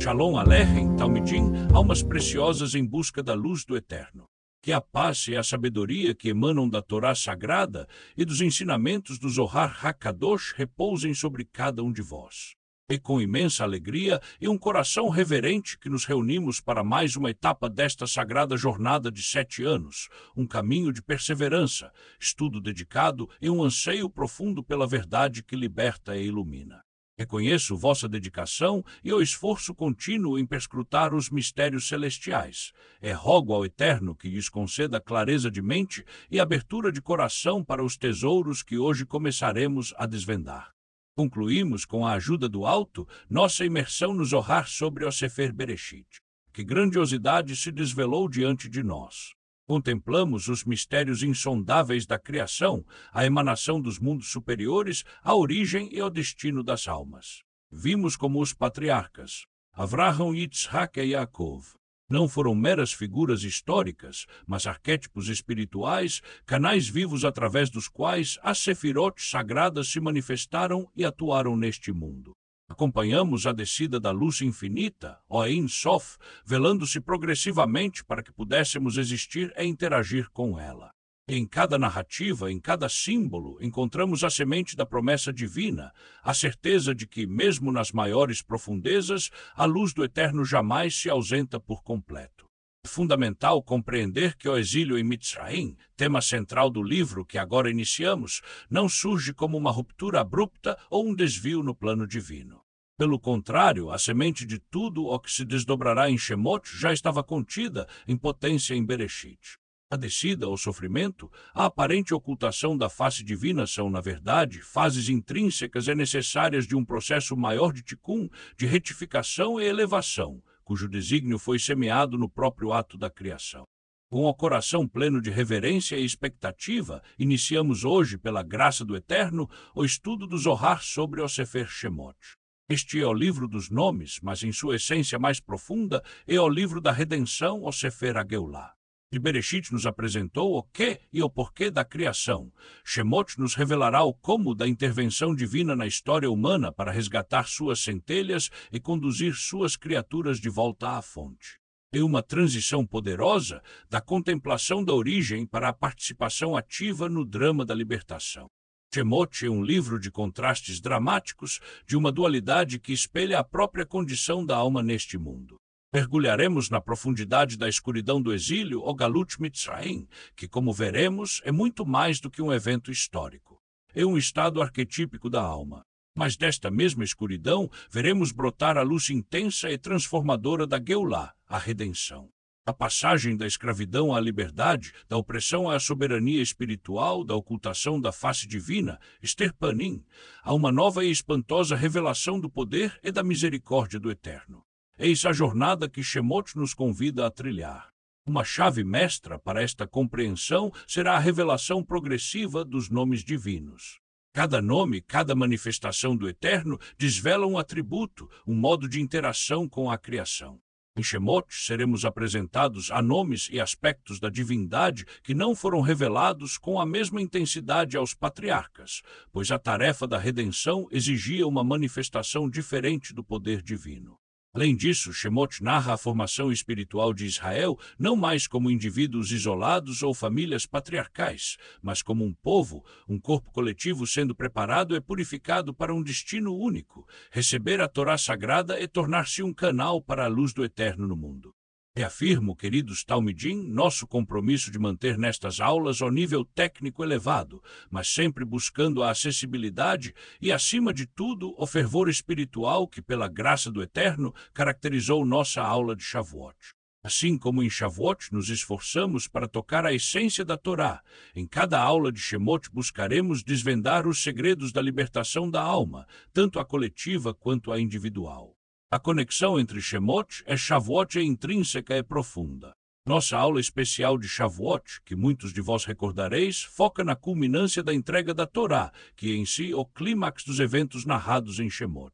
Shalom Aleichem, Talmidim, almas preciosas em busca da luz do Eterno. Que a paz e a sabedoria que emanam da Torá Sagrada e dos ensinamentos do Zohar HaKadosh repousem sobre cada um de vós. E com imensa alegria e um coração reverente que nos reunimos para mais uma etapa desta sagrada jornada de 7 anos, um caminho de perseverança, estudo dedicado e um anseio profundo pela verdade que liberta e ilumina. Reconheço vossa dedicação e o esforço contínuo em perscrutar os mistérios celestiais. Rogo ao Eterno que lhes conceda clareza de mente e abertura de coração para os tesouros que hoje começaremos a desvendar. Concluímos, com a ajuda do Alto, nossa imersão no Zohar sobre o Sefer Bereshit. Que grandiosidade se desvelou diante de nós! Contemplamos os mistérios insondáveis da criação, a emanação dos mundos superiores, a origem e o destino das almas. Vimos como os patriarcas, Avraham, Yitzhak e Yaakov, não foram meras figuras históricas, mas arquétipos espirituais, canais vivos através dos quais as sefirot sagradas se manifestaram e atuaram neste mundo. Acompanhamos a descida da luz infinita, o Ein Sof, velando-se progressivamente para que pudéssemos existir e interagir com ela. Em cada narrativa, em cada símbolo, encontramos a semente da promessa divina, a certeza de que, mesmo nas maiores profundezas, a luz do Eterno jamais se ausenta por completo. É fundamental compreender que o exílio em Mitzraim, tema central do livro que agora iniciamos, não surge como uma ruptura abrupta ou um desvio no plano divino. Pelo contrário, a semente de tudo o que se desdobrará em Shemot já estava contida em potência em Bereshit. A descida ao sofrimento, a aparente ocultação da face divina são, na verdade, fases intrínsecas e necessárias de um processo maior de tikkun, de retificação e elevação, cujo desígnio foi semeado no próprio ato da criação. Com o coração pleno de reverência e expectativa, iniciamos hoje, pela graça do Eterno, o estudo do Zohar sobre o Sefer Shemot. Este é o livro dos nomes, mas em sua essência mais profunda é o livro da redenção, o Sefer HaGeulah. De Bereshit nos apresentou o que e o porquê da criação. Shemot nos revelará o como da intervenção divina na história humana para resgatar suas centelhas e conduzir suas criaturas de volta à fonte. É uma transição poderosa da contemplação da origem para a participação ativa no drama da libertação. Shemot é um livro de contrastes dramáticos, de uma dualidade que espelha a própria condição da alma neste mundo. Mergulharemos na profundidade da escuridão do exílio, o Galut Mitzraim, que, como veremos, é muito mais do que um evento histórico. É um estado arquetípico da alma. Mas desta mesma escuridão, veremos brotar a luz intensa e transformadora da Geulah, a redenção. A passagem da escravidão à liberdade, da opressão à soberania espiritual, da ocultação da face divina, Esther Panim, a uma nova e espantosa revelação do poder e da misericórdia do Eterno. Eis a jornada que Shemot nos convida a trilhar. Uma chave mestra para esta compreensão será a revelação progressiva dos nomes divinos. Cada nome, cada manifestação do Eterno desvela um atributo, um modo de interação com a criação. Em Shemot seremos apresentados a nomes e aspectos da divindade que não foram revelados com a mesma intensidade aos patriarcas, pois a tarefa da redenção exigia uma manifestação diferente do poder divino. Além disso, Shemot narra a formação espiritual de Israel não mais como indivíduos isolados ou famílias patriarcais, mas como um povo, um corpo coletivo sendo preparado e purificado para um destino único, receber a Torá Sagrada e tornar-se um canal para a luz do Eterno no mundo. Reafirmo, queridos Talmidim, nosso compromisso de manter nestas aulas o nível técnico elevado, mas sempre buscando a acessibilidade e, acima de tudo, o fervor espiritual que, pela graça do Eterno, caracterizou nossa aula de Shavuot. Assim como em Shavuot nos esforçamos para tocar a essência da Torá, em cada aula de Shemot buscaremos desvendar os segredos da libertação da alma, tanto a coletiva quanto a individual. A conexão entre Shemot e Shavuot é intrínseca e profunda. Nossa aula especial de Shavuot, que muitos de vós recordareis, foca na culminância da entrega da Torá, que é em si o clímax dos eventos narrados em Shemot.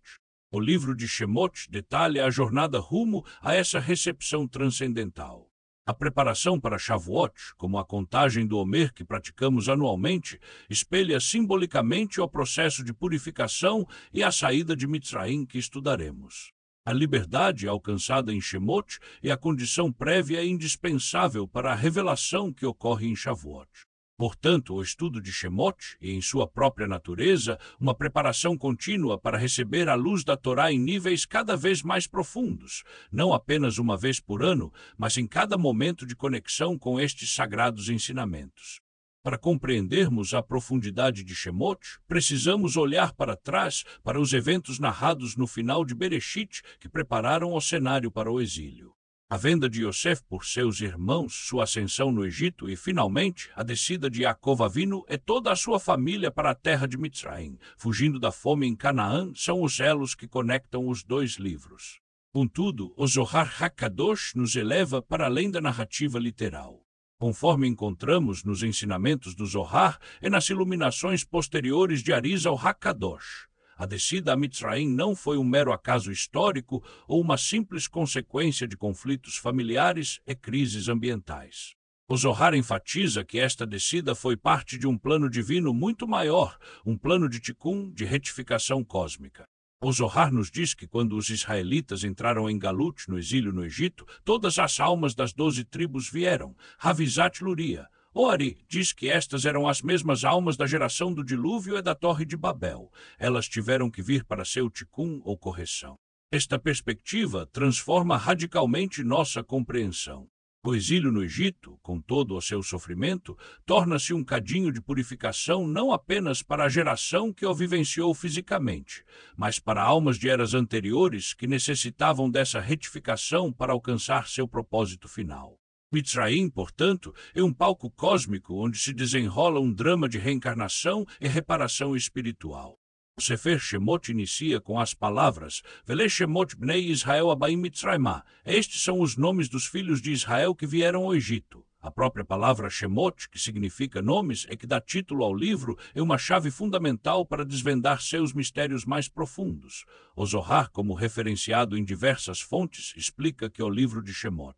O livro de Shemot detalha a jornada rumo a essa recepção transcendental. A preparação para Shavuot, como a contagem do Omer que praticamos anualmente, espelha simbolicamente o processo de purificação e a saída de Mitzraim que estudaremos. A liberdade alcançada em Shemot é a condição prévia e indispensável para a revelação que ocorre em Shavuot. Portanto, o estudo de Shemot é, em sua própria natureza, uma preparação contínua para receber a luz da Torá em níveis cada vez mais profundos, não apenas uma vez por ano, mas em cada momento de conexão com estes sagrados ensinamentos. Para compreendermos a profundidade de Shemot, precisamos olhar para trás para os eventos narrados no final de Bereshit que prepararam o cenário para o exílio. A venda de Yosef por seus irmãos, sua ascensão no Egito e, finalmente, a descida de Yaakov Avinu e toda a sua família para a terra de Mitzraim, fugindo da fome em Canaã, são os elos que conectam os dois livros. Contudo, o Zohar HaKadosh nos eleva para além da narrativa literal. Conforme encontramos nos ensinamentos do Zohar e nas iluminações posteriores de Arizal HaKadosh, a descida a Mitzraim não foi um mero acaso histórico ou uma simples consequência de conflitos familiares e crises ambientais. O Zohar enfatiza que esta descida foi parte de um plano divino muito maior, um plano de tikkun, de retificação cósmica. O Zohar nos diz que quando os israelitas entraram em Galut, no exílio no Egito, todas as almas das 12 tribos vieram, Ravizat Luria. Ori diz que estas eram as mesmas almas da geração do dilúvio e da Torre de Babel. Elas tiveram que vir para seu tikkun ou correção. Esta perspectiva transforma radicalmente nossa compreensão. O exílio no Egito, com todo o seu sofrimento, torna-se um cadinho de purificação não apenas para a geração que o vivenciou fisicamente, mas para almas de eras anteriores que necessitavam dessa retificação para alcançar seu propósito final. Mitzraim, portanto, é um palco cósmico onde se desenrola um drama de reencarnação e reparação espiritual. O Sefer Shemot inicia com as palavras Vele Shemot Bnei Israel Abaim Mitzraimá. Estes são os nomes dos filhos de Israel que vieram ao Egito. A própria palavra Shemot, que significa nomes, e que dá título ao livro, é uma chave fundamental para desvendar seus mistérios mais profundos. O Zohar, como referenciado em diversas fontes, explica que o livro de Shemot,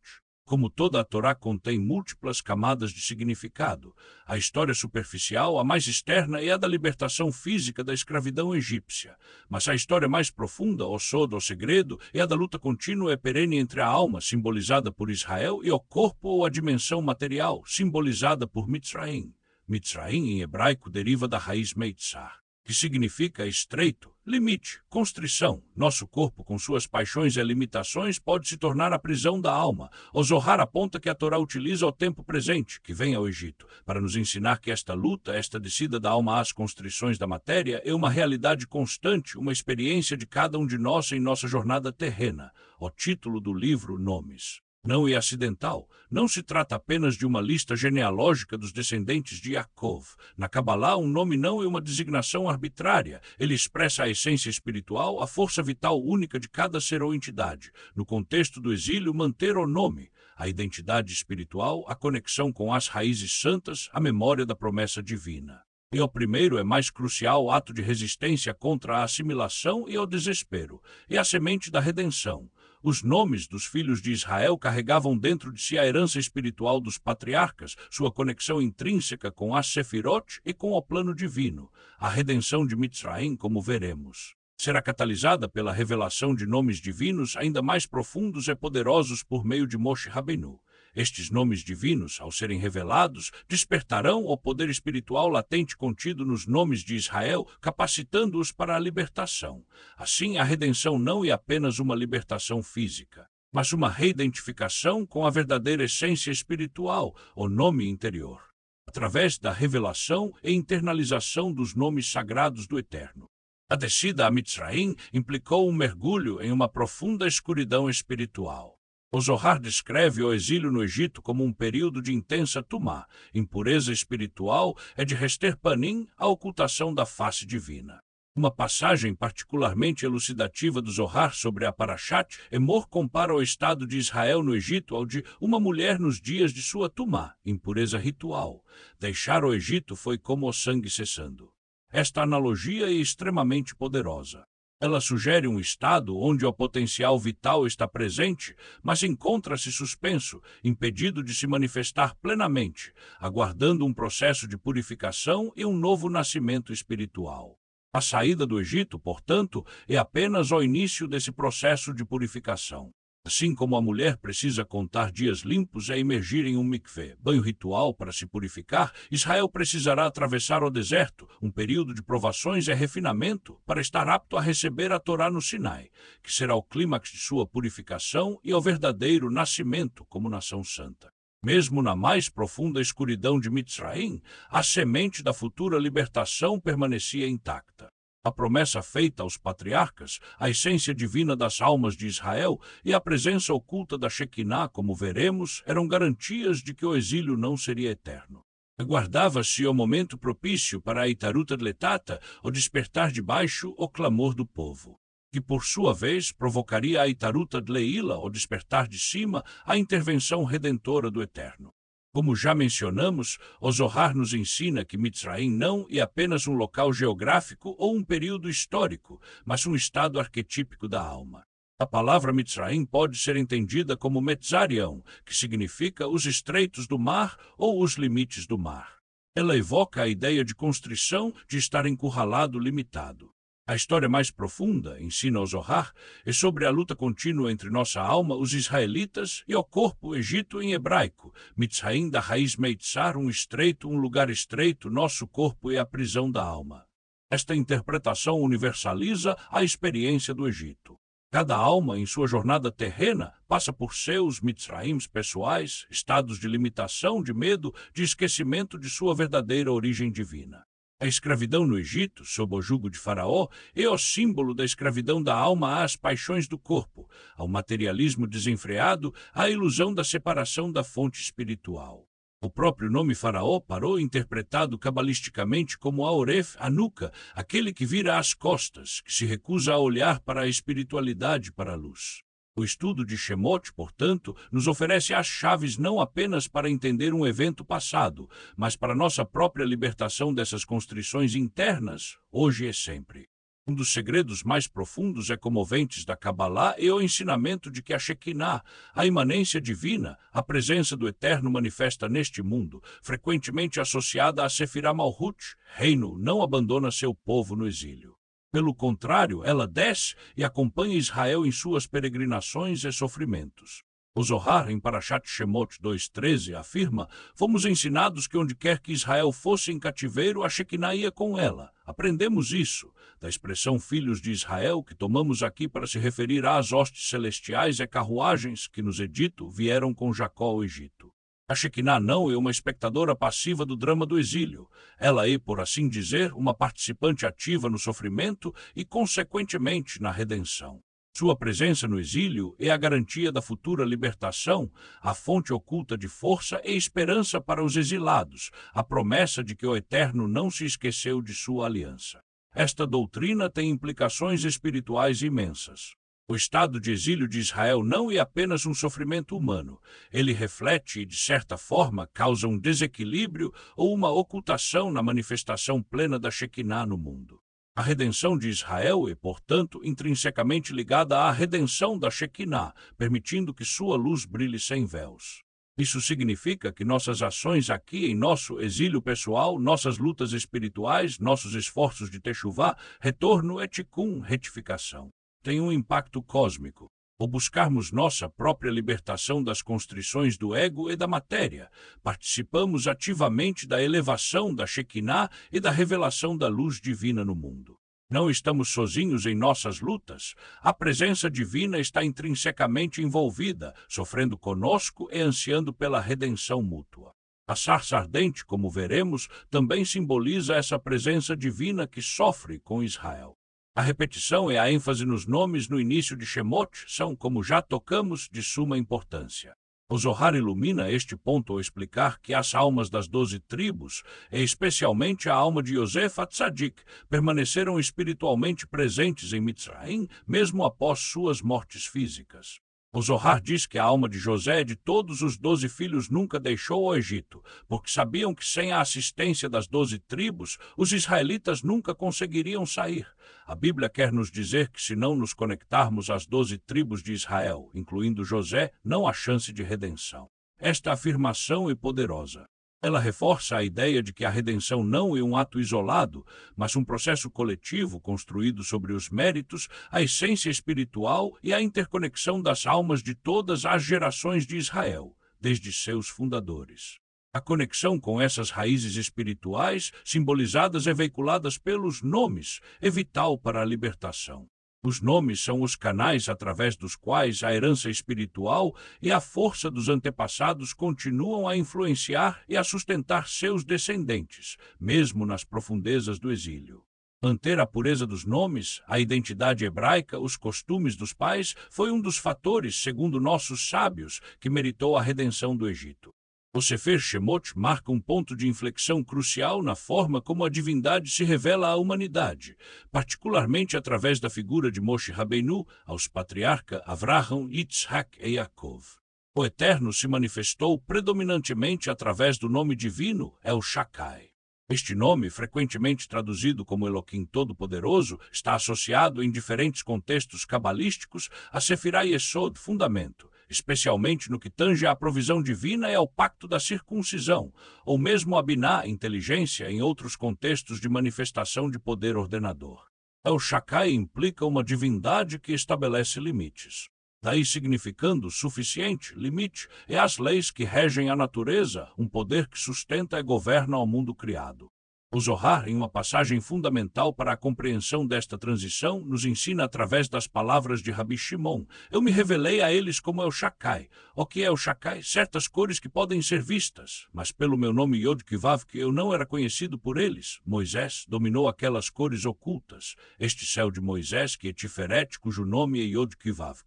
como toda a Torá, contém múltiplas camadas de significado. A história superficial, a mais externa, é a da libertação física da escravidão egípcia. Mas a história mais profunda, o sod, o segredo, é a da luta contínua e perene entre a alma, simbolizada por Israel, e o corpo ou a dimensão material, simbolizada por Mitzraim. Mitzraim, em hebraico, deriva da raiz Meitzar, que significa estreito, limite, constrição. Nosso corpo, com suas paixões e limitações, pode se tornar a prisão da alma. O Zohar aponta que a Torá utiliza o tempo presente, que vem ao Egito, para nos ensinar que esta luta, esta descida da alma às constrições da matéria, é uma realidade constante, uma experiência de cada um de nós em nossa jornada terrena. O título do livro, Nomes. Não é acidental. Não se trata apenas de uma lista genealógica dos descendentes de Yaakov. Na Kabbalah, um nome não é uma designação arbitrária. Ele expressa a essência espiritual, a força vital única de cada ser ou entidade. No contexto do exílio, manter o nome, a identidade espiritual, a conexão com as raízes santas, a memória da promessa divina. E o primeiro é mais crucial ato de resistência contra a assimilação e o desespero. É a semente da redenção. Os nomes dos filhos de Israel carregavam dentro de si a herança espiritual dos patriarcas, sua conexão intrínseca com as Sefirot e com o plano divino. A redenção de Mitzraim, como veremos, será catalisada pela revelação de nomes divinos ainda mais profundos e poderosos por meio de Moshe Rabbeinu. Estes nomes divinos, ao serem revelados, despertarão o poder espiritual latente contido nos nomes de Israel, capacitando-os para a libertação. Assim, a redenção não é apenas uma libertação física, mas uma reidentificação com a verdadeira essência espiritual, o nome interior, através da revelação e internalização dos nomes sagrados do Eterno. A descida a Mitzraim implicou um mergulho em uma profunda escuridão espiritual. O Zohar descreve o exílio no Egito como um período de intensa tumá, impureza espiritual e de rester panim, a ocultação da face divina. Uma passagem particularmente elucidativa do Zohar sobre a Parashat, Emor compara o estado de Israel no Egito ao de uma mulher nos dias de sua tumá, impureza ritual. Deixar o Egito foi como o sangue cessando. Esta analogia é extremamente poderosa. Ela sugere um estado onde o potencial vital está presente, mas encontra-se suspenso, impedido de se manifestar plenamente, aguardando um processo de purificação e um novo nascimento espiritual. A saída do Egito, portanto, é apenas o início desse processo de purificação. Assim como a mulher precisa contar dias limpos a emergir em um mikvê, banho ritual para se purificar, Israel precisará atravessar o deserto, um período de provações e refinamento, para estar apto a receber a Torá no Sinai, que será o clímax de sua purificação e o verdadeiro nascimento como nação santa. Mesmo na mais profunda escuridão de Mitzraim, a semente da futura libertação permanecia intacta. A promessa feita aos patriarcas, a essência divina das almas de Israel e a presença oculta da Shekinah, como veremos, eram garantias de que o exílio não seria eterno. Aguardava-se o momento propício para a Itaruta de Letata, o despertar de baixo, o clamor do povo, que por sua vez provocaria a Itaruta de Leila, o despertar de cima, a intervenção redentora do Eterno. Como já mencionamos, o Zohar nos ensina que Mitzraim não é apenas um local geográfico ou um período histórico, mas um estado arquetípico da alma. A palavra Mitzraim pode ser entendida como Metzarião, que significa os estreitos do mar ou os limites do mar. Ela evoca a ideia de constrição, de estar encurralado, limitado. A história mais profunda, ensina o Zohar, é sobre a luta contínua entre nossa alma, os israelitas, e o corpo, o Egito em hebraico, Mitzraim da raiz Meitzar, um estreito, um lugar estreito, nosso corpo é a prisão da alma. Esta interpretação universaliza a experiência do Egito. Cada alma, em sua jornada terrena, passa por seus Mitzraims pessoais, estados de limitação, de medo, de esquecimento de sua verdadeira origem divina. A escravidão no Egito, sob o jugo de Faraó, é o símbolo da escravidão da alma às paixões do corpo, ao materialismo desenfreado, à ilusão da separação da fonte espiritual. O próprio nome Faraó parou interpretado cabalisticamente como Aoref, a nuca, aquele que vira as costas, que se recusa a olhar para a espiritualidade, para a luz. O estudo de Shemot, portanto, nos oferece as chaves não apenas para entender um evento passado, mas para nossa própria libertação dessas constrições internas, hoje e sempre. Um dos segredos mais profundos e comoventes da Kabbalah é o ensinamento de que a Shekinah, a imanência divina, a presença do Eterno manifesta neste mundo, frequentemente associada a Sefirah Malhut, reino, não abandona seu povo no exílio. Pelo contrário, ela desce e acompanha Israel em suas peregrinações e sofrimentos. O Zohar, em Parashat Shemot 2,13, afirma: fomos ensinados que onde quer que Israel fosse em cativeiro, a Shekinah ia com ela. Aprendemos isso da expressão filhos de Israel, que tomamos aqui para se referir às hostes celestiais e carruagens que, nos Edito, vieram com Jacó ao Egito. A Shekinah não é uma espectadora passiva do drama do exílio. Ela é, por assim dizer, uma participante ativa no sofrimento e, consequentemente, na redenção. Sua presença no exílio é a garantia da futura libertação, a fonte oculta de força e esperança para os exilados, a promessa de que o Eterno não se esqueceu de sua aliança. Esta doutrina tem implicações espirituais imensas. O estado de exílio de Israel não é apenas um sofrimento humano. Ele reflete e, de certa forma, causa um desequilíbrio ou uma ocultação na manifestação plena da Shekinah no mundo. A redenção de Israel é, portanto, intrinsecamente ligada à redenção da Shekinah, permitindo que sua luz brilhe sem véus. Isso significa que nossas ações aqui em nosso exílio pessoal, nossas lutas espirituais, nossos esforços de techuvá, retorno e tikkun, retificação, tem um impacto cósmico. Ao buscarmos nossa própria libertação das constrições do ego e da matéria, participamos ativamente da elevação da Shekinah e da revelação da luz divina no mundo. Não estamos sozinhos em nossas lutas. A presença divina está intrinsecamente envolvida, sofrendo conosco e ansiando pela redenção mútua. A sarça ardente, como veremos, também simboliza essa presença divina que sofre com Israel. A repetição e a ênfase nos nomes no início de Shemot são, como já tocamos, de suma importância. O Zohar ilumina este ponto ao explicar que as almas das 12 tribos, e especialmente a alma de Yosef Atzadik, permaneceram espiritualmente presentes em Mitzraim, mesmo após suas mortes físicas. O Zohar diz que a alma de José e de todos os 12 filhos nunca deixou o Egito, porque sabiam que sem a assistência das 12 tribos, os israelitas nunca conseguiriam sair. A Bíblia quer nos dizer que se não nos conectarmos às 12 tribos de Israel, incluindo José, não há chance de redenção. Esta afirmação é poderosa. Ela reforça a ideia de que a redenção não é um ato isolado, mas um processo coletivo construído sobre os méritos, a essência espiritual e a interconexão das almas de todas as gerações de Israel, desde seus fundadores. A conexão com essas raízes espirituais, simbolizadas e veiculadas pelos nomes, é vital para a libertação. Os nomes são os canais através dos quais a herança espiritual e a força dos antepassados continuam a influenciar e a sustentar seus descendentes, mesmo nas profundezas do exílio. Manter a pureza dos nomes, a identidade hebraica, os costumes dos pais, foi um dos fatores, segundo nossos sábios, que meritou a redenção do Egito. O Sefer Shemot marca um ponto de inflexão crucial na forma como a divindade se revela à humanidade, particularmente através da figura de Moshe Rabbeinu aos patriarcas Avraham, Yitzhak e Yaakov. O Eterno se manifestou predominantemente através do nome divino El Shaddai. Este nome, frequentemente traduzido como Elohim Todo-Poderoso, está associado em diferentes contextos cabalísticos a Sefirah Yesod, fundamento, especialmente no que tange à provisão divina e ao pacto da circuncisão, ou mesmo a Biná, inteligência, em outros contextos de manifestação de poder ordenador. El Shaddai implica uma divindade que estabelece limites. Daí significando suficiente, limite, e as leis que regem a natureza, um poder que sustenta e governa o mundo criado. O Zohar, em uma passagem fundamental para a compreensão desta transição, nos ensina através das palavras de Rabi Shimon: eu me revelei a eles como El Shaddai. O que é El Shaddai? Certas cores que podem ser vistas, mas pelo meu nome Yod-Kivavk eu não era conhecido por eles. Moisés dominou aquelas cores ocultas. Este céu de Moisés, que é Tiferet, cujo nome é Yod-Kivavk.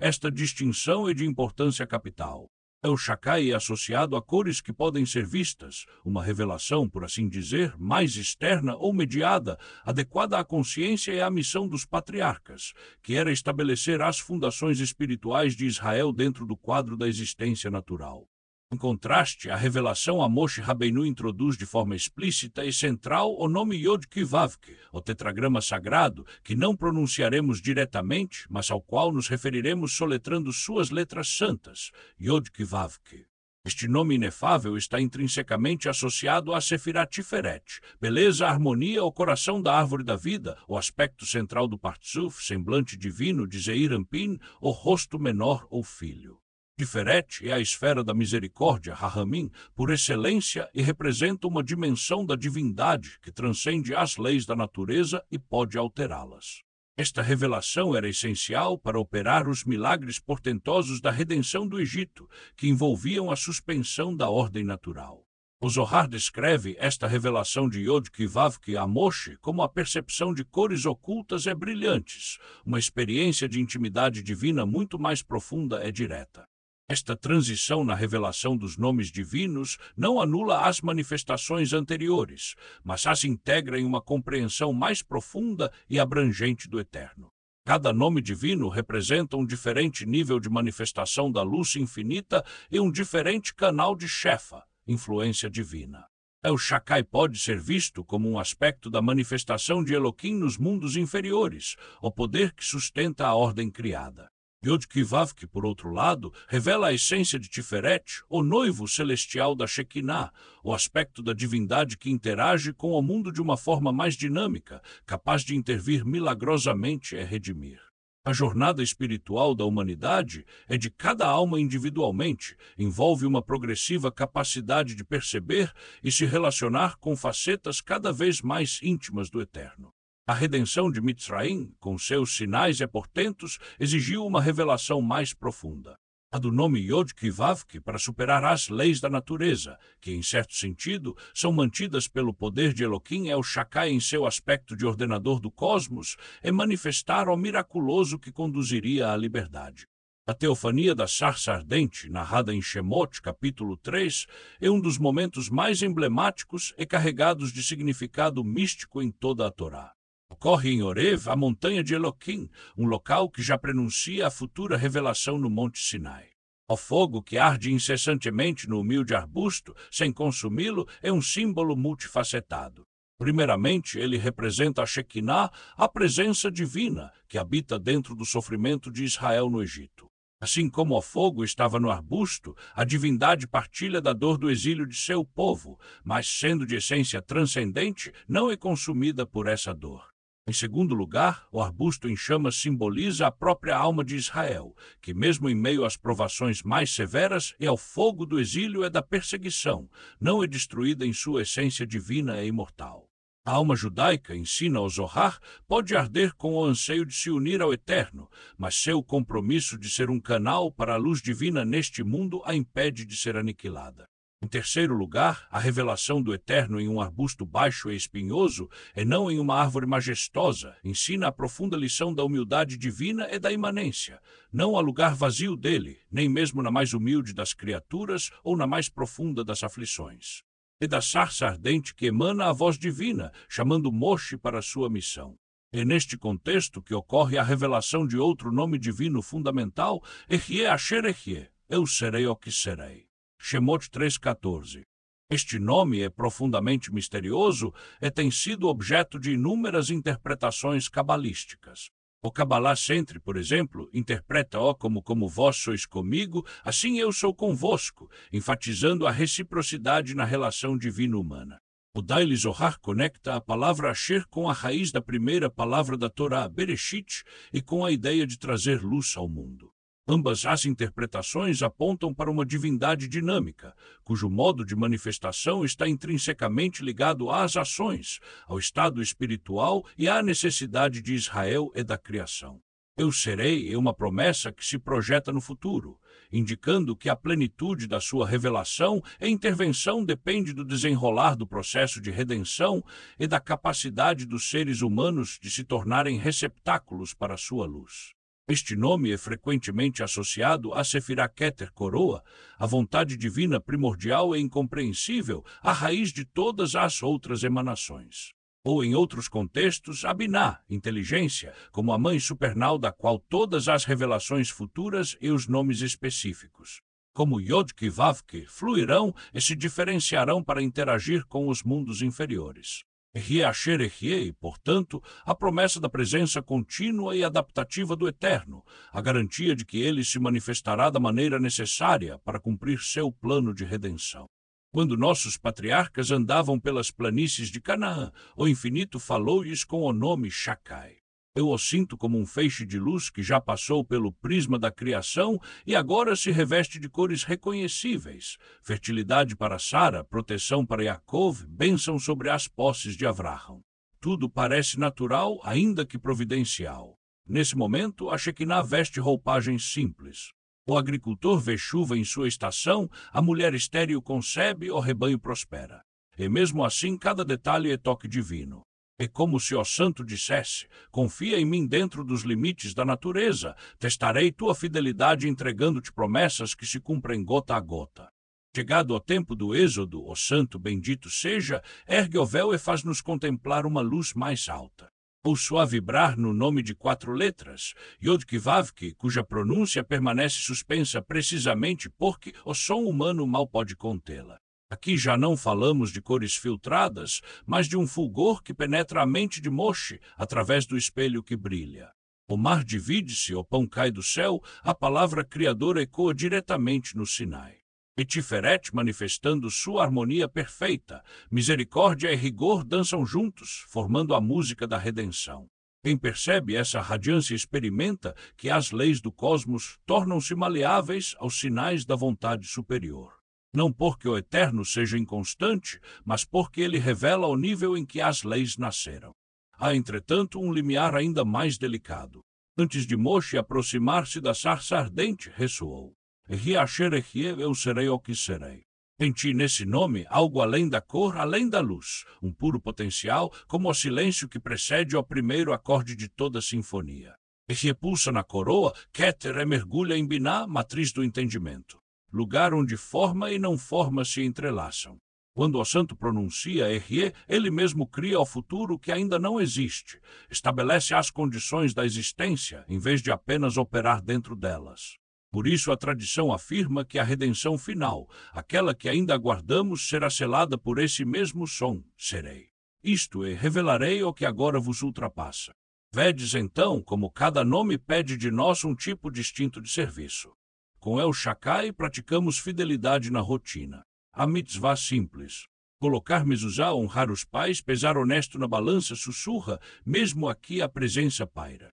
Esta distinção é de importância capital. El Shaddai é associado a cores que podem ser vistas, uma revelação, por assim dizer, mais externa ou mediada, adequada à consciência e à missão dos patriarcas, que era estabelecer as fundações espirituais de Israel dentro do quadro da existência natural. Em contraste, a revelação a Moshe Rabbeinu introduz de forma explícita e central o nome Yod-Kivavk, o tetragrama sagrado, que não pronunciaremos diretamente, mas ao qual nos referiremos soletrando suas letras santas, Yod-Kivavk. Este nome inefável está intrinsecamente associado a Sefirah Tiferet, beleza, harmonia, o coração da árvore da vida, o aspecto central do Partzuf, semblante divino de Zeir Anpin, o rosto menor ou filho. Tiferet é a esfera da misericórdia, Rahamim, por excelência e representa uma dimensão da divindade que transcende as leis da natureza e pode alterá-las. Esta revelação era essencial para operar os milagres portentosos da redenção do Egito, que envolviam a suspensão da ordem natural. O Zohar descreve esta revelação de Yod-Kivavk a Moshe como a percepção de cores ocultas e brilhantes, uma experiência de intimidade divina muito mais profunda e direta. Esta transição na revelação dos nomes divinos não anula as manifestações anteriores, mas as integra em uma compreensão mais profunda e abrangente do Eterno. Cada nome divino representa um diferente nível de manifestação da luz infinita e um diferente canal de Shefa, influência divina. El Shaddai pode ser visto como um aspecto da manifestação de Elohim nos mundos inferiores, o poder que sustenta a ordem criada. Yod-Kivavk, por outro lado, revela a essência de Tiferet, o noivo celestial da Shekinah, o aspecto da divindade que interage com o mundo de uma forma mais dinâmica, capaz de intervir milagrosamente e redimir. A jornada espiritual da humanidade é de cada alma individualmente, envolve uma progressiva capacidade de perceber e se relacionar com facetas cada vez mais íntimas do Eterno. A redenção de Mitzraim, com seus sinais e portentos, exigiu uma revelação mais profunda. A do nome Yod-Kivavk para superar as leis da natureza, que, em certo sentido, são mantidas pelo poder de Elohim El Shaddai em seu aspecto de ordenador do cosmos, é manifestar o miraculoso que conduziria à liberdade. A teofania da sarça ardente, narrada em Shemot, capítulo 3, é um dos momentos mais emblemáticos e carregados de significado místico em toda a Torá. Ocorre em Horev, a montanha de Elohim, um local que já prenuncia a futura revelação no Monte Sinai. O fogo que arde incessantemente no humilde arbusto, sem consumi-lo, é um símbolo multifacetado. Primeiramente, ele representa a Shekinah, a presença divina que habita dentro do sofrimento de Israel no Egito. Assim como o fogo estava no arbusto, a divindade partilha da dor do exílio de seu povo, mas, sendo de essência transcendente, não é consumida por essa dor. Em segundo lugar, o arbusto em chamas simboliza a própria alma de Israel, que mesmo em meio às provações mais severas e ao fogo do exílio e da perseguição, não é destruída em sua essência divina e imortal. A alma judaica, ensina o Zohar, pode arder com o anseio de se unir ao Eterno, mas seu compromisso de ser um canal para a luz divina neste mundo a impede de ser aniquilada. Em terceiro lugar, a revelação do Eterno em um arbusto baixo e espinhoso, e não em uma árvore majestosa, ensina a profunda lição da humildade divina e da imanência. Não há lugar vazio dele, nem mesmo na mais humilde das criaturas ou na mais profunda das aflições. E da sarça ardente que emana a voz divina, chamando Moshe para sua missão. É neste contexto que ocorre a revelação de outro nome divino fundamental, Ehyeh Asher Ehyeh, eu serei o que serei. Shemot 3,14. Este nome é profundamente misterioso e tem sido objeto de inúmeras interpretações cabalísticas. O Cabalá Centre, por exemplo, interpreta-o como vós sois comigo, assim eu sou convosco, enfatizando a reciprocidade na relação divina-humana. O Daily Zohar conecta a palavra Asher com a raiz da primeira palavra da Torá, Bereshit, e com a ideia de trazer luz ao mundo. Ambas as interpretações apontam para uma divindade dinâmica, cujo modo de manifestação está intrinsecamente ligado às ações, ao estado espiritual e à necessidade de Israel e da criação. Eu serei é uma promessa que se projeta no futuro, indicando que a plenitude da sua revelação e intervenção depende do desenrolar do processo de redenção e da capacidade dos seres humanos de se tornarem receptáculos para a sua luz. Este nome é frequentemente associado a Sefirah Keter, coroa, a vontade divina primordial e incompreensível, a raiz de todas as outras emanações. Ou, em outros contextos, a Biná, inteligência, como a mãe supernal da qual todas as revelações futuras e os nomes específicos, como Yod-Ki e Vav-Ki, fluirão e se diferenciarão para interagir com os mundos inferiores. Ehyeh Asher Ehyeh, portanto, a promessa da presença contínua e adaptativa do Eterno, a garantia de que ele se manifestará da maneira necessária para cumprir seu plano de redenção. Quando nossos patriarcas andavam pelas planícies de Canaã, o infinito falou-lhes com o nome Shakai. Eu o sinto como um feixe de luz que já passou pelo prisma da criação e agora se reveste de cores reconhecíveis. Fertilidade para Sara, proteção para Yaakov, bênção sobre as posses de Avraham. Tudo parece natural, ainda que providencial. Nesse momento, a Shekinah veste roupagens simples. O agricultor vê chuva em sua estação, a mulher estéril concebe, o rebanho prospera. E mesmo assim, cada detalhe é toque divino. É como se o santo dissesse: confia em mim dentro dos limites da natureza, testarei tua fidelidade entregando-te promessas que se cumprem gota a gota. Chegado o tempo do êxodo, o santo bendito seja, ergue o véu e faz-nos contemplar uma luz mais alta. Ouço a vibrar no nome de 4 letras, Yod-Ki Vav-Ki, cuja pronúncia permanece suspensa precisamente porque o som humano mal pode contê-la. Aqui já não falamos de cores filtradas, mas de um fulgor que penetra a mente de Moshe através do espelho que brilha. O mar divide-se, o pão cai do céu, a palavra criadora ecoa diretamente no Sinai. E Tiferet, manifestando sua harmonia perfeita, misericórdia e rigor dançam juntos, formando a música da redenção. Quem percebe essa radiância experimenta que as leis do cosmos tornam-se maleáveis aos sinais da vontade superior. Não porque o Eterno seja inconstante, mas porque ele revela o nível em que as leis nasceram. Há, entretanto, um limiar ainda mais delicado. Antes de Moshe aproximar-se da sarça ardente, ressoou: Ehyeh Asher Ehyeh, eu serei o que serei. Senti nesse nome algo além da cor, além da luz, um puro potencial, como o silêncio que precede ao primeiro acorde de toda sinfonia. Ehyeh pulsa na coroa, Keter mergulha em Biná, matriz do entendimento. Lugar onde forma e não forma se entrelaçam. Quando o santo pronuncia Ehyeh, ele mesmo cria o futuro que ainda não existe, estabelece as condições da existência, em vez de apenas operar dentro delas. Por isso a tradição afirma que a redenção final, aquela que ainda aguardamos, será selada por esse mesmo som, serei. Isto é, revelarei o que agora vos ultrapassa. Vedes então como cada nome pede de nós um tipo distinto de serviço. Com El Shaddai praticamos fidelidade na rotina. A mitzvah simples. Colocar mezuzá, honrar os pais, pesar honesto na balança, sussurra, mesmo aqui a presença paira.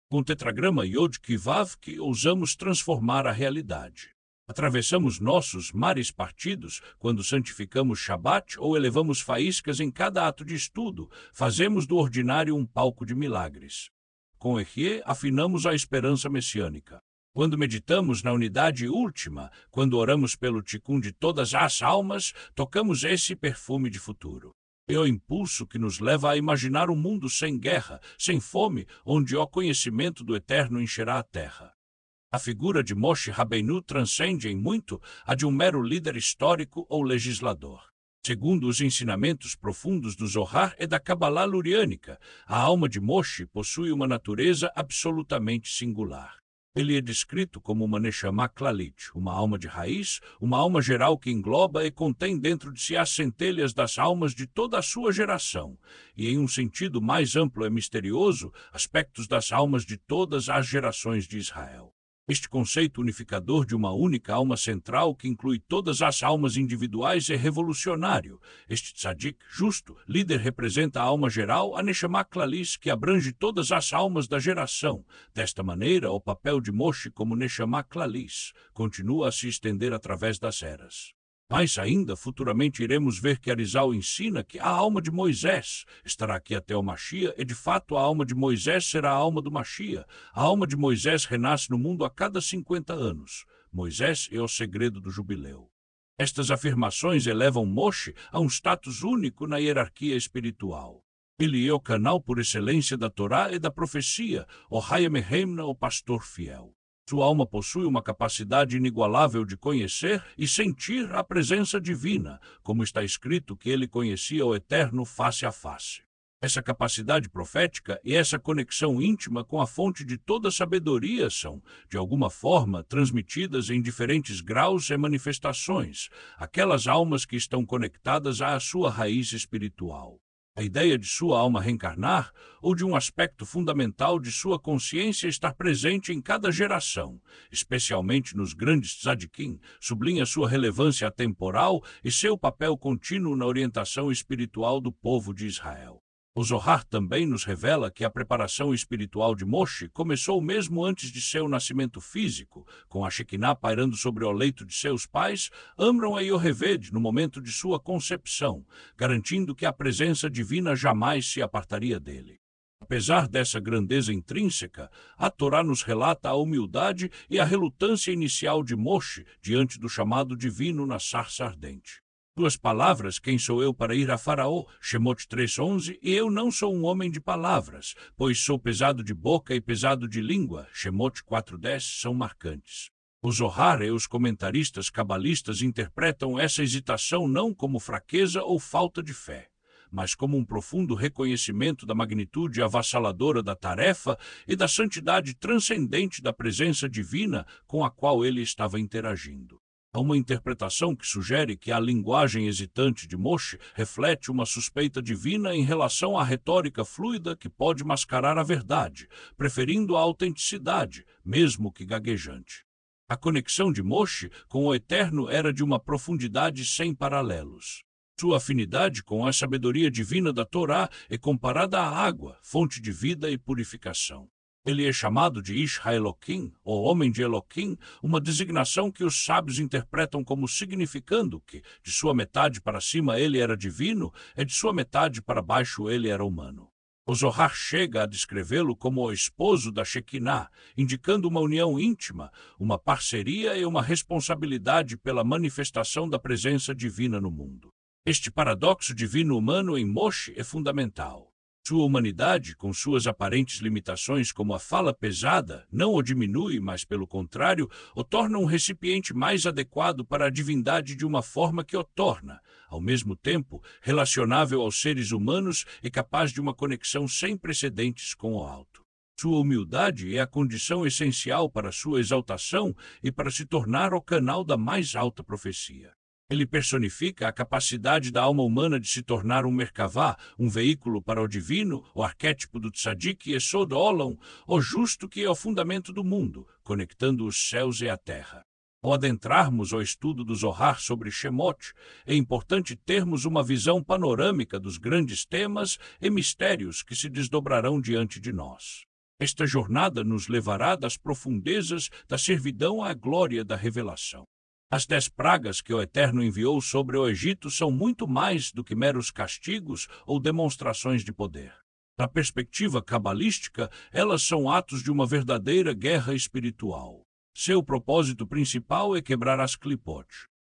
Com o tetragrama Yod Kivav que ousamos transformar a realidade. Atravessamos nossos mares partidos quando santificamos Shabat ou elevamos faíscas em cada ato de estudo, fazemos do ordinário um palco de milagres. Com Ehyeh afinamos a esperança messiânica. Quando meditamos na unidade última, quando oramos pelo tikkun de todas as almas, tocamos esse perfume de futuro. É o impulso que nos leva a imaginar um mundo sem guerra, sem fome, onde o conhecimento do Eterno encherá a terra. A figura de Moshe Rabbeinu transcende em muito a de um mero líder histórico ou legislador. Segundo os ensinamentos profundos do Zohar e da Kabbalah luriânica, a alma de Moshe possui uma natureza absolutamente singular. Ele é descrito como uma Neshama Klalit, uma alma de raiz, uma alma geral que engloba e contém dentro de si as centelhas das almas de toda a sua geração, e em um sentido mais amplo e misterioso, aspectos das almas de todas as gerações de Israel. Este conceito unificador de uma única alma central que inclui todas as almas individuais é revolucionário. Este tzadik, justo, líder representa a alma geral, a Neshama Klalis, que abrange todas as almas da geração. Desta maneira, o papel de Moshe como Neshama Klalis continua a se estender através das eras. Mais ainda, futuramente iremos ver que Arizal ensina que a alma de Moisés estará aqui até o Mashiach, e de fato a alma de Moisés será a alma do Mashiach. A alma de Moisés renasce no mundo a cada 50 anos. Moisés é o segredo do jubileu. Estas afirmações elevam Moshe a um status único na hierarquia espiritual. Ele é o canal por excelência da Torá e da profecia, o Hayam Ehemna, o pastor fiel. Sua alma possui uma capacidade inigualável de conhecer e sentir a presença divina, como está escrito que ele conhecia o Eterno face a face. Essa capacidade profética e essa conexão íntima com a fonte de toda sabedoria são, de alguma forma, transmitidas em diferentes graus e manifestações, aquelas almas que estão conectadas à sua raiz espiritual. A ideia de sua alma reencarnar, ou de um aspecto fundamental de sua consciência estar presente em cada geração, especialmente nos grandes tzadikim, sublinha sua relevância atemporal e seu papel contínuo na orientação espiritual do povo de Israel. O Zohar também nos revela que a preparação espiritual de Moshe começou mesmo antes de seu nascimento físico, com a Shekinah pairando sobre o leito de seus pais, Amram e Yoheved, no momento de sua concepção, garantindo que a presença divina jamais se apartaria dele. Apesar dessa grandeza intrínseca, a Torá nos relata a humildade e a relutância inicial de Moshe diante do chamado divino na sarça ardente. Duas palavras, quem sou eu para ir a Faraó, Shemot 3:11, e eu não sou um homem de palavras, pois sou pesado de boca e pesado de língua, Shemot 4:10, são marcantes. O Zohar e os comentaristas cabalistas interpretam essa hesitação não como fraqueza ou falta de fé, mas como um profundo reconhecimento da magnitude avassaladora da tarefa e da santidade transcendente da presença divina com a qual ele estava interagindo. Há uma interpretação que sugere que a linguagem hesitante de Moshe reflete uma suspeita divina em relação à retórica fluida que pode mascarar a verdade, preferindo a autenticidade, mesmo que gaguejante. A conexão de Moshe com o Eterno era de uma profundidade sem paralelos. Sua afinidade com a sabedoria divina da Torá é comparada à água, fonte de vida e purificação. Ele é chamado de Ish HaElokim, ou Homem de Eloquim, uma designação que os sábios interpretam como significando que, de sua metade para cima ele era divino, e de sua metade para baixo ele era humano. O Zohar chega a descrevê-lo como o esposo da Shekinah, indicando uma união íntima, uma parceria e uma responsabilidade pela manifestação da presença divina no mundo. Este paradoxo divino-humano em Moshe é fundamental. Sua humanidade, com suas aparentes limitações como a fala pesada, não o diminui, mas, pelo contrário, o torna um recipiente mais adequado para a divindade de uma forma que o torna, ao mesmo tempo, relacionável aos seres humanos e capaz de uma conexão sem precedentes com o alto. Sua humildade é a condição essencial para sua exaltação e para se tornar o canal da mais alta profecia. Ele personifica a capacidade da alma humana de se tornar um Merkavá, um veículo para o divino, o arquétipo do Tzadik Yesod Olam, o justo que é o fundamento do mundo, conectando os céus e a terra. Ao adentrarmos ao estudo do Zohar sobre Shemot, é importante termos uma visão panorâmica dos grandes temas e mistérios que se desdobrarão diante de nós. Esta jornada nos levará das profundezas da servidão à glória da revelação. As 10 pragas que o Eterno enviou sobre o Egito são muito mais do que meros castigos ou demonstrações de poder. Na perspectiva cabalística, elas são atos de uma verdadeira guerra espiritual. Seu propósito principal é quebrar as clipot,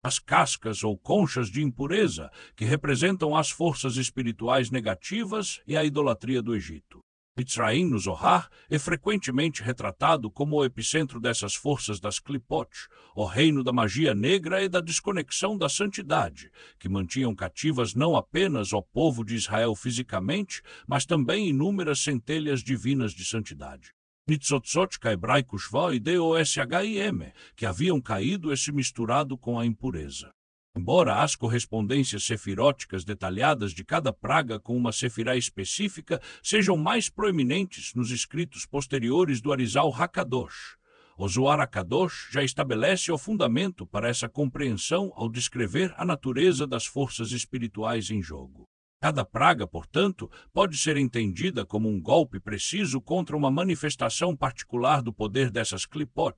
as cascas ou conchas de impureza que representam as forças espirituais negativas e a idolatria do Egito. Mitzraim, no Zohar, é frequentemente retratado como o epicentro dessas forças das clipot, o reino da magia negra e da desconexão da santidade, que mantinham cativas não apenas o povo de Israel fisicamente, mas também inúmeras centelhas divinas de santidade. Nitzotzot, hebraico Shva e Doshim, que haviam caído e se misturado com a impureza. Embora as correspondências sefiróticas detalhadas de cada praga com uma sefirá específica sejam mais proeminentes nos escritos posteriores do Arizal Hakadosh, o Zohar Hakadosh já estabelece o fundamento para essa compreensão ao descrever a natureza das forças espirituais em jogo. Cada praga, portanto, pode ser entendida como um golpe preciso contra uma manifestação particular do poder dessas clipot,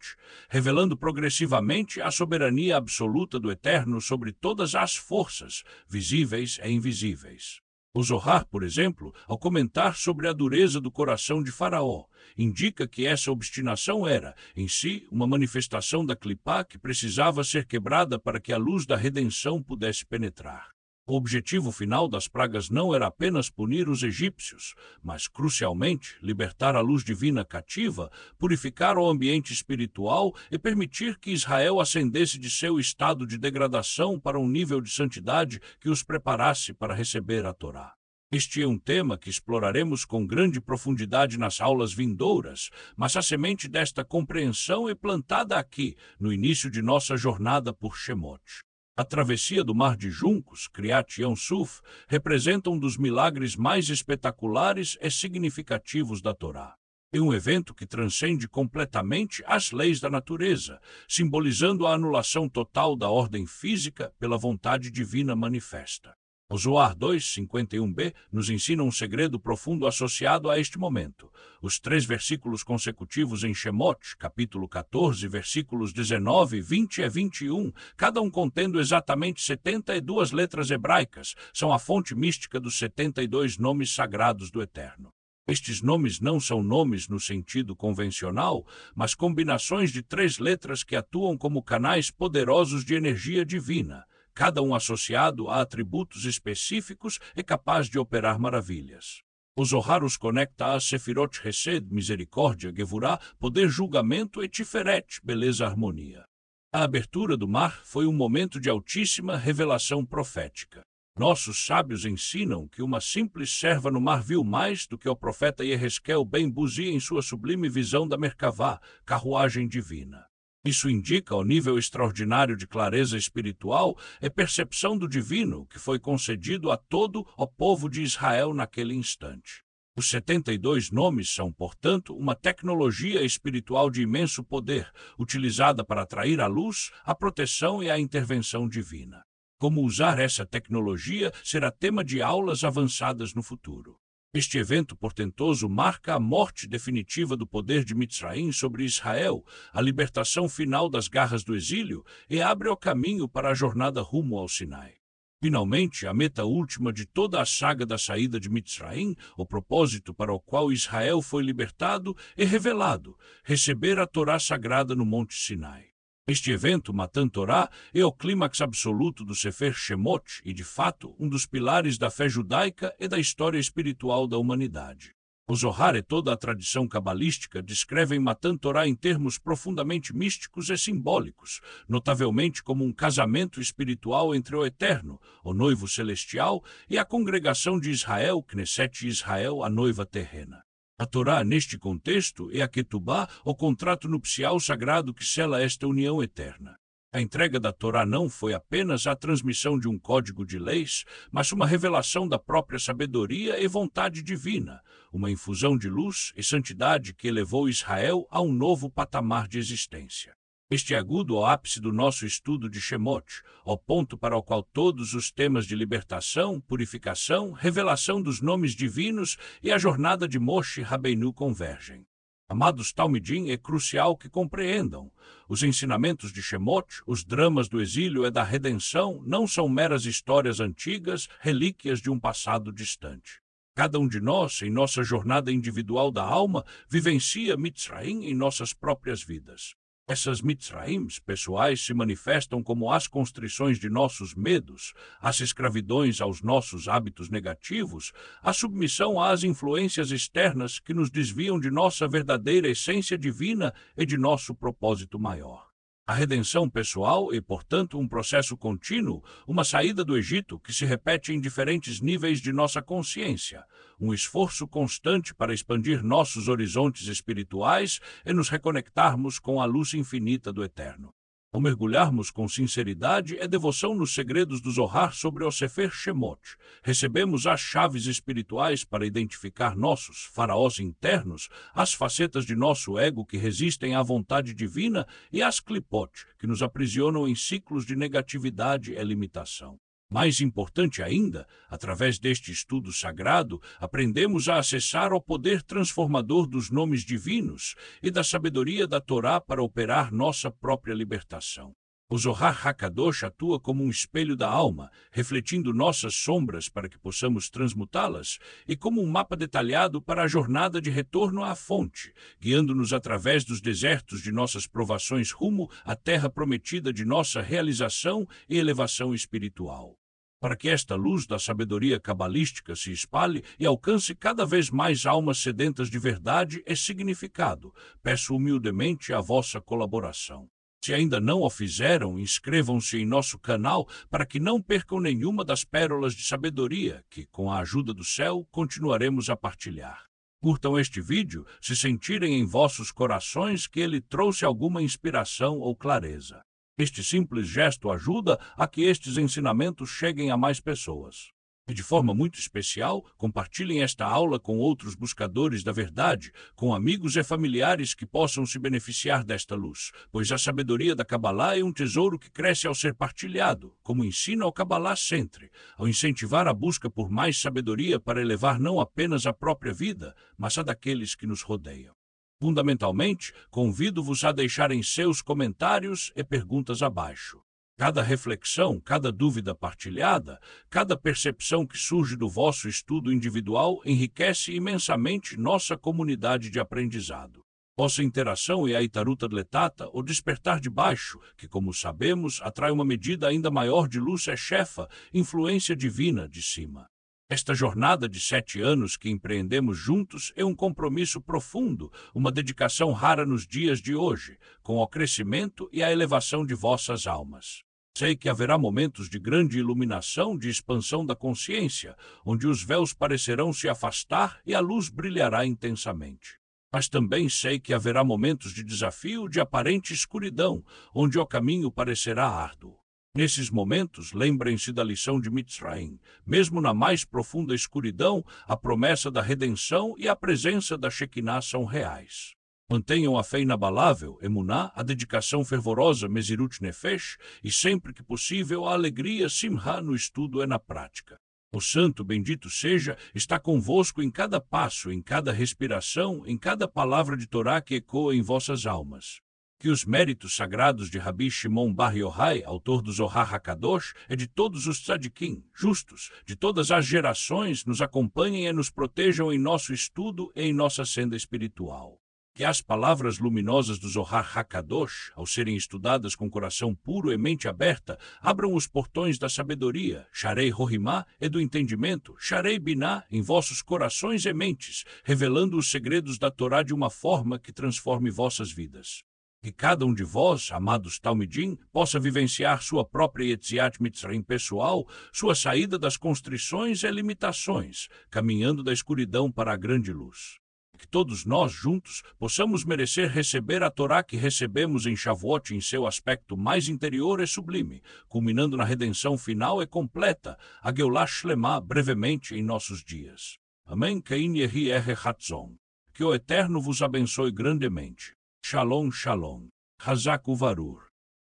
revelando progressivamente a soberania absoluta do Eterno sobre todas as forças, visíveis e invisíveis. O Zohar, por exemplo, ao comentar sobre a dureza do coração de Faraó, indica que essa obstinação era, em si, uma manifestação da clipá que precisava ser quebrada para que a luz da redenção pudesse penetrar. O objetivo final das pragas não era apenas punir os egípcios, mas, crucialmente, libertar a luz divina cativa, purificar o ambiente espiritual e permitir que Israel ascendesse de seu estado de degradação para um nível de santidade que os preparasse para receber a Torá. Este é um tema que exploraremos com grande profundidade nas aulas vindouras, mas a semente desta compreensão é plantada aqui, no início de nossa jornada por Shemot. A travessia do Mar de Juncos, Kriat Yam-Suf, representa um dos milagres mais espetaculares e significativos da Torá. É um evento que transcende completamente as leis da natureza, simbolizando a anulação total da ordem física pela vontade divina manifesta. O Zohar 2:51b nos ensina um segredo profundo associado a este momento. Os 3 versículos consecutivos em Shemot, capítulo 14, versículos 19, 20 e 21, cada um contendo exatamente 72 letras hebraicas, são a fonte mística dos 72 nomes sagrados do Eterno. Estes nomes não são nomes no sentido convencional, mas combinações de 3 letras que atuam como canais poderosos de energia divina, cada um associado a atributos específicos e capaz de operar maravilhas. O Zohar os conecta a Sefirot Hesed, misericórdia, Gevurá, poder, julgamento e Tiferet, beleza, harmonia. A abertura do mar foi um momento de altíssima revelação profética. Nossos sábios ensinam que uma simples serva no mar viu mais do que o profeta Yeheskel ben Buzi em sua sublime visão da Merkavá, carruagem divina. Isso indica o nível extraordinário de clareza espiritual e percepção do divino que foi concedido a todo o povo de Israel naquele instante. Os 72 nomes são, portanto, uma tecnologia espiritual de imenso poder, utilizada para atrair a luz, a proteção e a intervenção divina. Como usar essa tecnologia será tema de aulas avançadas no futuro. Este evento portentoso marca a morte definitiva do poder de Mitzraim sobre Israel, a libertação final das garras do exílio e abre o caminho para a jornada rumo ao Sinai. Finalmente, a meta última de toda a saga da saída de Mitzraim, o propósito para o qual Israel foi libertado, é revelado: receber a Torá sagrada no Monte Sinai. Este evento, Matan Torá, é o clímax absoluto do Sefer Shemot e, de fato, um dos pilares da fé judaica e da história espiritual da humanidade. O Zohar e toda a tradição cabalística descrevem Matan Torá em termos profundamente místicos e simbólicos, notavelmente como um casamento espiritual entre o Eterno, o noivo celestial, e a congregação de Israel, Knesset Israel, a noiva terrena. A Torá, neste contexto, é a Ketubá, o contrato nupcial sagrado que sela esta união eterna. A entrega da Torá não foi apenas a transmissão de um código de leis, mas uma revelação da própria sabedoria e vontade divina, uma infusão de luz e santidade que elevou Israel a um novo patamar de existência. Este é agudo ao ápice do nosso estudo de Shemot, ao ponto para o qual todos os temas de libertação, purificação, revelação dos nomes divinos e a jornada de Moshe Rabbeinu convergem. Amados Talmidim, é crucial que compreendam. Os ensinamentos de Shemot, os dramas do exílio e da redenção, não são meras histórias antigas, relíquias de um passado distante. Cada um de nós, em nossa jornada individual da alma, vivencia Mitzraim em nossas próprias vidas. Essas Mitzraims pessoais se manifestam como as constrições de nossos medos, as escravidões aos nossos hábitos negativos, a submissão às influências externas que nos desviam de nossa verdadeira essência divina e de nosso propósito maior. A redenção pessoal e, portanto, um processo contínuo, uma saída do Egito que se repete em diferentes níveis de nossa consciência, um esforço constante para expandir nossos horizontes espirituais e nos reconectarmos com a luz infinita do Eterno. Ao mergulharmos com sinceridade e devoção nos segredos do Zohar sobre o Sefer Shemot, recebemos as chaves espirituais para identificar nossos faraós internos, as facetas de nosso ego que resistem à vontade divina e as clipot, que nos aprisionam em ciclos de negatividade e limitação. Mais importante ainda, através deste estudo sagrado, aprendemos a acessar o poder transformador dos nomes divinos e da sabedoria da Torá para operar nossa própria libertação. O Zohar HaKadosh atua como um espelho da alma, refletindo nossas sombras para que possamos transmutá-las, e como um mapa detalhado para a jornada de retorno à fonte, guiando-nos através dos desertos de nossas provações rumo à terra prometida de nossa realização e elevação espiritual. Para que esta luz da sabedoria cabalística se espalhe e alcance cada vez mais almas sedentas de verdade e significado, peço humildemente a vossa colaboração. Se ainda não o fizeram, inscrevam-se em nosso canal para que não percam nenhuma das pérolas de sabedoria que, com a ajuda do céu, continuaremos a partilhar. Curtam este vídeo se sentirem em vossos corações que ele trouxe alguma inspiração ou clareza. Este simples gesto ajuda a que estes ensinamentos cheguem a mais pessoas. E de forma muito especial, compartilhem esta aula com outros buscadores da verdade, com amigos e familiares que possam se beneficiar desta luz, pois a sabedoria da Kabbalah é um tesouro que cresce ao ser partilhado, como ensina o Kabbalah Centre, ao incentivar a busca por mais sabedoria para elevar não apenas a própria vida, mas a daqueles que nos rodeiam. Fundamentalmente, convido-vos a deixarem seus comentários e perguntas abaixo. Cada reflexão, cada dúvida partilhada, cada percepção que surge do vosso estudo individual enriquece imensamente nossa comunidade de aprendizado. Vossa interação e a Itaruta Letata, o despertar de baixo, que, como sabemos, atrai uma medida ainda maior de luz chefa, influência divina de cima. Esta jornada de 7 anos que empreendemos juntos é um compromisso profundo, uma dedicação rara nos dias de hoje, com o crescimento e a elevação de vossas almas. Sei que haverá momentos de grande iluminação, de expansão da consciência, onde os véus parecerão se afastar e a luz brilhará intensamente. Mas também sei que haverá momentos de desafio, de aparente escuridão, onde o caminho parecerá árduo. Nesses momentos, lembrem-se da lição de Mitzraim. Mesmo na mais profunda escuridão, a promessa da redenção e a presença da Shekinah são reais. Mantenham a fé inabalável, Emuná, a dedicação fervorosa, Mesirut Nefesh, e sempre que possível a alegria, Simha, no estudo e na prática. O Santo, bendito seja, está convosco em cada passo, em cada respiração, em cada palavra de Torá que ecoa em vossas almas. Que os méritos sagrados de Rabi Shimon Bar Yochai, autor do Zohar HaKadosh, e de todos os tzadikim, justos, de todas as gerações, nos acompanhem e nos protejam em nosso estudo e em nossa senda espiritual. Que as palavras luminosas do Zohar HaKadosh, ao serem estudadas com coração puro e mente aberta, abram os portões da sabedoria, Sharei Rohimá, e do entendimento, Sharei Biná, em vossos corações e mentes, revelando os segredos da Torá de uma forma que transforme vossas vidas. Que cada um de vós, amados Talmidim, possa vivenciar sua própria Yetziat Mitzrayim pessoal, sua saída das constrições e limitações, caminhando da escuridão para a grande luz. Que todos nós, juntos, possamos merecer receber a Torá que recebemos em Shavuot em seu aspecto mais interior e sublime, culminando na redenção final e completa, a Geulah Shlemá, brevemente em nossos dias. Amém. Que o Eterno vos abençoe grandemente. Shalom, shalom. Hazak uvarur.